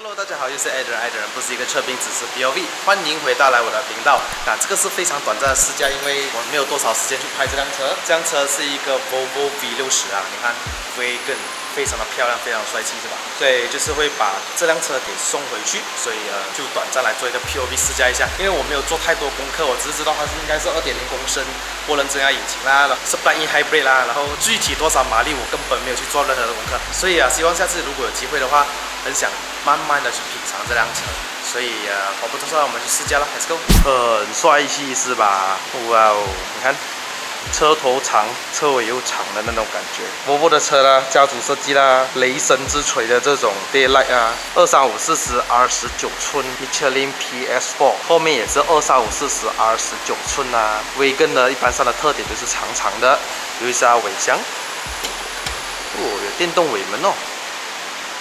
Hello， 大家好，又是爱的人不是一个测评，只是 POV， 欢迎回到我的频道。这个是非常短暂的试驾，因为我没有多少时间去拍这辆车。这辆车是一个 Volvo V60啊，你看 Wagon 非常的漂亮，非常帅气，是吧？所以就是会把这辆车给送回去，所以就短暂来做一个 POV 试驾一下。因为我没有做太多功课，我只是知道它是应该是2.0公升涡轮增压引擎啦，是 plug-in hybrid 啦，然后具体多少马力我根本没有去做任何的功课，所以希望下次如果有机会的话，很想慢慢的去品尝这辆车，所以话不多说，我们去试驾了 ，Let's go。很帅气是吧？哇哦，你看，车头长，车尾又长的那种感觉。Volvo 的车啦，家族设计啦，雷神之锤的这种 daylight 啊，235/40R19寸 Michelin PS4， 后面也是235/40R19寸啊。Wagon 呢，一般上的特点就是长长的，有一下尾箱，有电动尾门哦。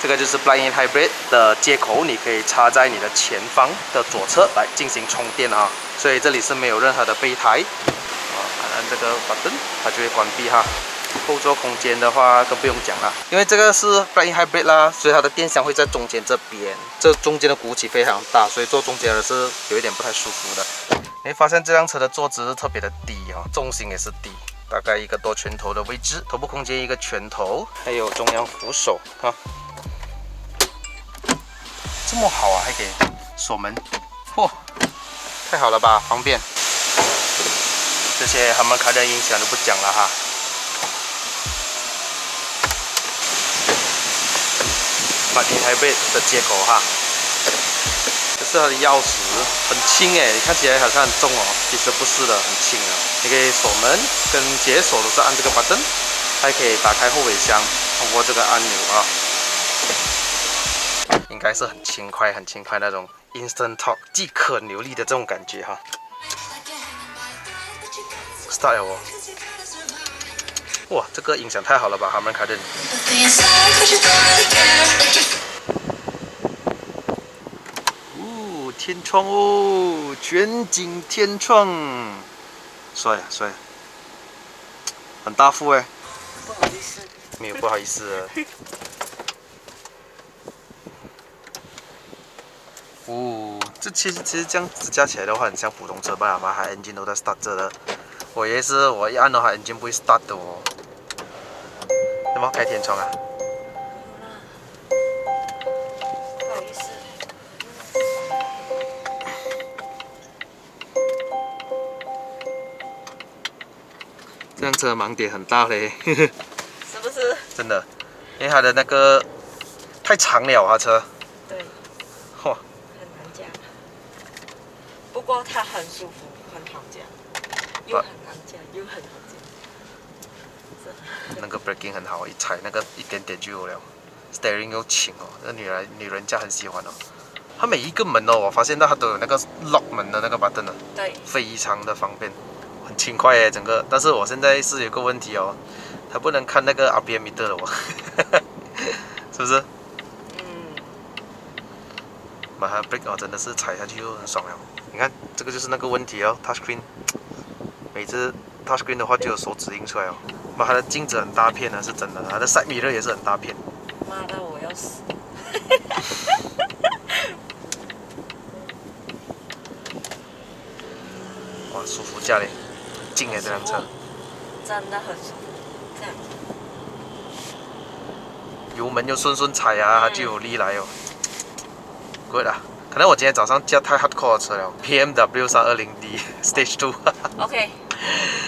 这个就是 plug-in hybrid 的接口，你可以插在你的前方的左侧来进行充电啊，所以这里是没有任何的备胎按这个 button 它就会关闭哈。后座空间的话更不用讲了，因为这个是 plug-in hybrid 啦，所以它的电箱会在中间这边，这中间的鼓起非常大，所以坐中间的是有一点不太舒服的。你会发现这辆车的坐姿特别的低啊，重心也是低，大概一个多拳头的位置，头部空间一个拳头，还有中央扶手哈。这么好啊，还给锁门，嚯，太好了吧，方便。这些他们开的音响就不讲了哈。plug-in hybrid 的接口哈，这是它的钥匙，很轻哎，你看起来好像很重哦，其实不是的，很轻啊。你可以锁门跟解锁都是按这个 button， 还可以打开后尾箱，通过这个按钮啊。应该是很轻快那种 instant torque 即可扭力的这种感觉哈。start 了哦，哇，这个音响太好了吧，他们开的。天窗哦，全景天窗，帅啊帅啊，很大副哎。不好意思，没有不好意思。这其实这样子加起来的话，很像普通车罢了嘛，它 engine 都在 start 着的。我以为是我一按的话 ，engine 不会 start 的哦。要不要开天窗啊？不好意思。这辆车盲点很大嘞，是不是？真的，因为它的那个太长了啊车。对。嚯。很难讲。不过它很舒服，很好驾，又很难驾，又很好驾。那个 braking 很好，一踩那个一点点就有了 ，steering 又轻哦，那女人家很喜欢哦。它每一个门哦，我发现到它都有那个 lock 门的那个 button 啊，对，非常的方便，很轻快耶整个。但是我现在是有个问题哦，它不能看那个 RPM meter 的哦，是不是？把它 brake 哦，真的是踩下去就很爽了。你看这个就是那个问题哦 ，touchscreen， 每次 touchscreen 的话就有手指印出来哦。它的镜子很大片呢，是真的，它的 side mirror 也是很大片。妈的，我要死！哇，舒服驾嘞，静哎这辆车，真的很舒服，这样。油门又顺踩啊，它就有力来哦。Good 啊，可能我今天早上驾太 hardcore 的车了 ，BMW 320D Stage 2。OK，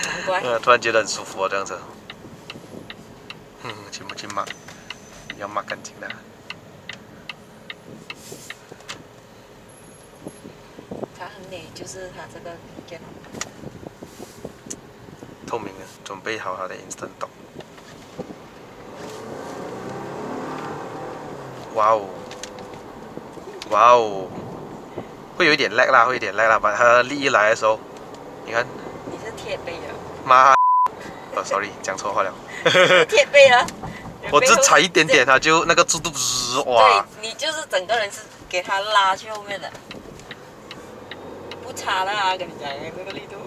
难怪。突然觉得很舒服哦，这辆车。去不去抹？要抹干净的。它很美，就是它这个电脑。透明的，准备好它的 instant dock。哇哦，哇哦，会有一点 lag 啦，会有一点 lag 啦，把它力一来的时候，你看。你是铁背的。妈，sorry， 讲错话了。铁背啊！我只踩一点点，它就那个速度哇！对，你就是整个人是给它拉去后面的，不差的啊！跟你讲，这个力度。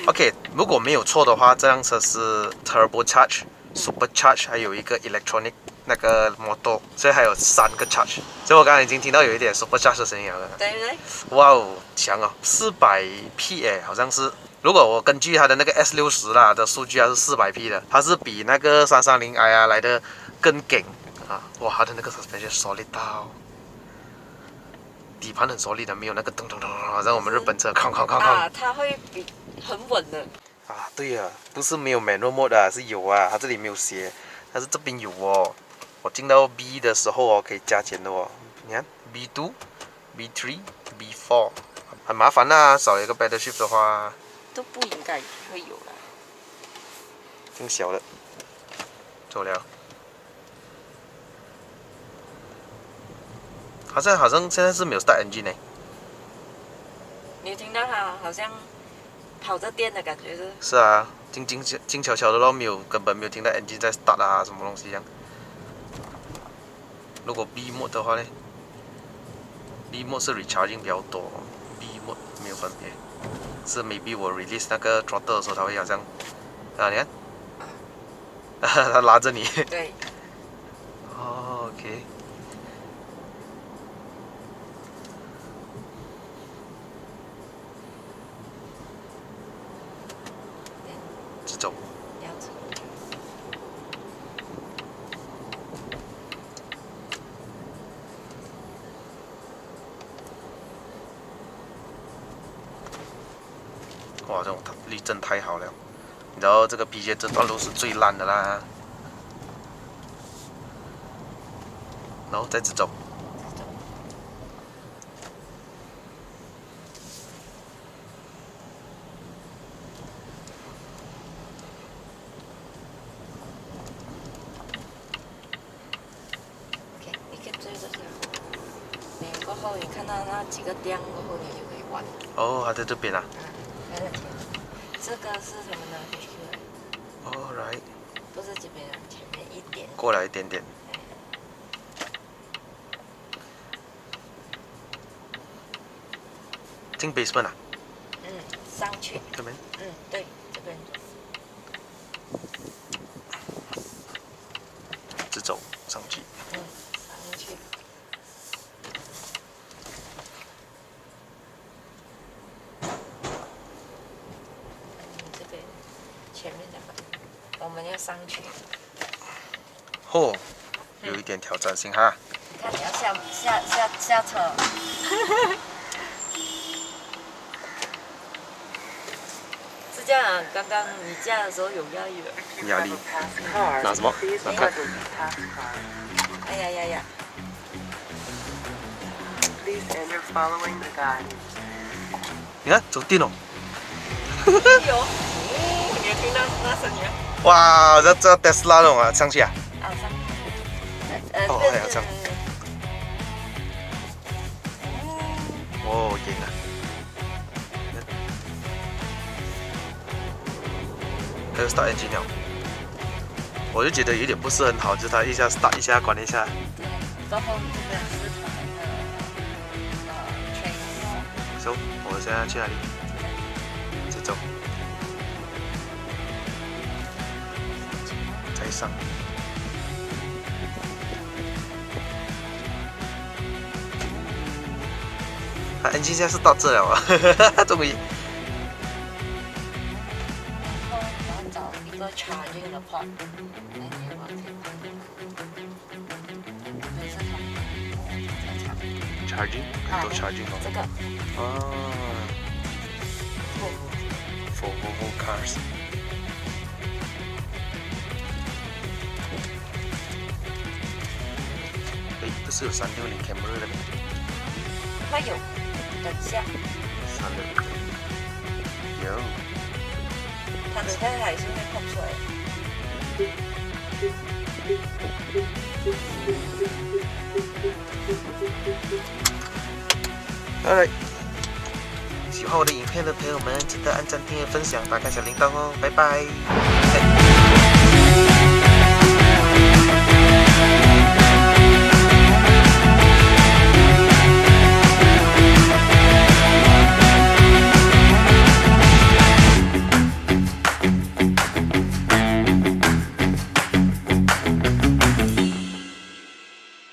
OK， 如果没有错的话，这辆车是 Turbo Charge、Super Charge， 还有一个 Electronic 那个摩托，所以还有3个 charge。所以我刚刚已经听到有一点 super charge 的声音了。对不对？哇哦，强哦，400P 哎，好像是。如果我根据它的那个 S60啦的数据，它是400P 的，它是比那个330i 啊来的更硬啊！哇，它的那个 suspension solid 到，底盘很 solid 的，没有那个噔噔噔，好像我们日本车哐哐哐哐。啊，它会比很稳的。啊，对呀、不是没有 manual mode 啊，是有啊，它这里没有写，但是这边有哦。我进到 B 的时候哦，可以加钱的哦。你看 B2、B3、B4，很麻烦呐、少了一个 pedal shift 的话。都不应该会有啦。更小了，走了。好像现在是没有 start engine 呢。你听到它好像跑着电的感觉是？是啊，静悄悄的咯，根本没有听到 engine 在 start 啊，什么东西一样。如果 B mode 的话呢 ，B mode 是 recharging 比较多 ，B mode 没有分别。是 maybe 我 release 那个 throttle 的时候，它会好像，啊，你看，它拉着你。对。哦 ，OK。直走。了解。哇，这种滤震太好了。你知道这个 PJ 这段路是最烂的啦。然后再直走。OK， 你可以追着下。你过后你看到那几个灯过后，你就可以玩。哦，它在这边啊。在那前面。这个是什么呢 ？HQ。Alright。不是这边，前面一点。过来一点点。进 basement 啊？上去。这边。对，这边。直走上去。上去。这边前面那个，我们要上去。哦，有一点挑战性哈。你看，你要下车。是这样啊，刚刚你驾的时候有压力的。压力？拿什么？拿看。哎呀呀呀！ 你看，走电哦。有，你有听到那声音啊？哇，这 Tesla 那种啊，上去啊？啊，上。哦，还要上。哦，赢了。还有 start engine 了，我就觉得有点不是很好，就是它一下 start 一下关一下。过后这边是他们的train。走，我现在去哪里？直走。再上。啊 ，engine 现在是到这了啊，终于。一个 charging 的 port， 那你要往前看，这是它，charging， 很多 charging 哦。这个。哦。For Volvo cars。哎，不是有360 camera 的吗？它有，等下。360。有。它等下还是会碰出来的。Alright， 喜欢我的影片的朋友们，记得按赞、订阅、分享、打开小铃铛哦，拜拜。